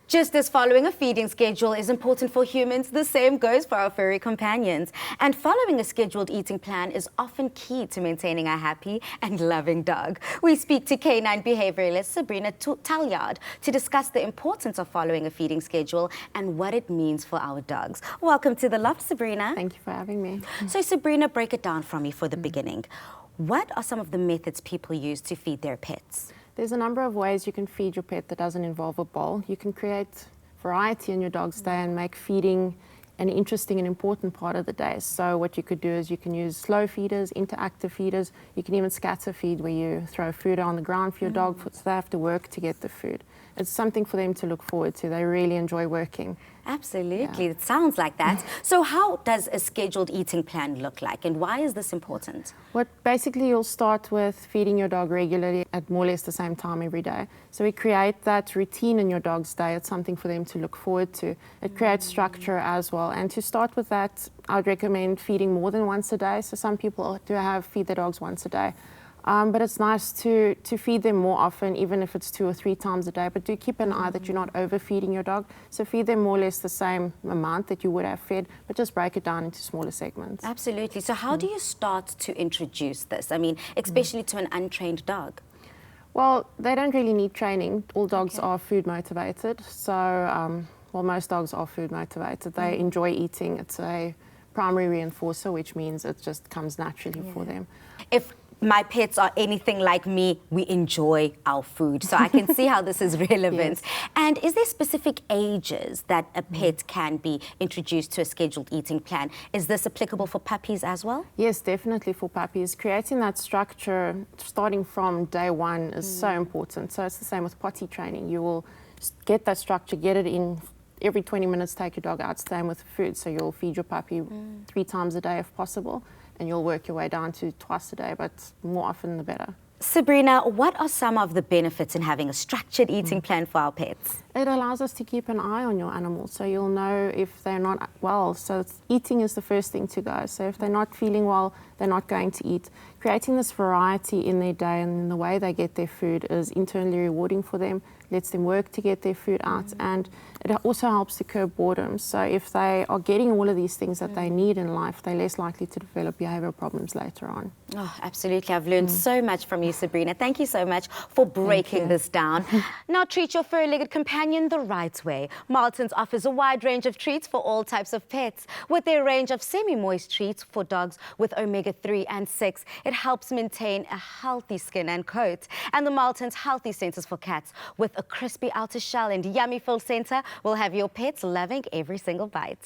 Just as following a feeding schedule is important for humans, the same goes for our furry companions. And following a scheduled eating plan is often key to maintaining a happy and loving dog. We speak to canine behavioralist Sabrina Talliard to discuss the importance of following a feeding schedule and what it means for our dogs. Welcome to The Loft, Sabrina. Thank you for having me. So Sabrina, break it down for me for the beginning. What are some of the methods people use to feed their pets? There's a number of ways you can feed your pet that doesn't involve a bowl. You can create variety in your dog's day and make feeding an interesting and important part of the day. So what you could do is you can use slow feeders, interactive feeders. You can even scatter feed where you throw food on the ground for your dog so they have to work to get the food. It's something for them to look forward to. They really enjoy working. Absolutely, It sounds like that. So how does a scheduled eating plan look like and why is this important? Basically you'll start with feeding your dog regularly at more or less the same time every day. So we create that routine in your dog's day. It's something for them to look forward to. It creates structure as well. And to start with that, I would recommend feeding more than once a day. So some people feed their dogs once a day. But it's nice to feed them more often, even if it's 2 or 3 times a day. But do keep an eye that you're not overfeeding your dog. So feed them more or less the same amount that you would have fed, but just break it down into smaller segments. Absolutely. So how do you start to introduce this? I mean, especially to an untrained dog? Well, they don't really need training. All dogs are food motivated. So, most dogs are food motivated. They enjoy eating. It's a primary reinforcer, which means it just comes naturally for them. If my pets are anything like me, we enjoy our food. So I can see how this is relevant. Yes. And is there specific ages that a pet can be introduced to a scheduled eating plan? Is this applicable for puppies as well? Yes, definitely for puppies. Creating that structure starting from day one is so important. So it's the same with potty training. You will get that structure, get it in every 20 minutes, take your dog out, same with food. So you'll feed your puppy 3 times a day if possible. And you'll work your way down to twice a day, but more often the better. Sabrina, what are some of the benefits in having a structured eating plan for our pets? It allows us to keep an eye on your animals, so you'll know if they're not well. So eating is the first thing to go. So if they're not feeling well, they're not going to eat. Creating this variety in their day and in the way they get their food is internally rewarding for them, lets them work to get their food out, and it also helps to curb boredom. So if they are getting all of these things that they need in life, they're less likely to develop behavioural problems later on. Oh, absolutely. I've learned so much from you, Sabrina. Thank you so much for breaking this down. Now treat your furry-legged companion the right way. MARLTONS offers a wide range of treats for all types of pets. With their range of semi-moist treats for dogs with omega-3 and 6, it helps maintain a healthy skin and coat. And the MARLTONS Healthy Centers for cats with a crispy outer shell and yummy full center will have your pets loving every single bite.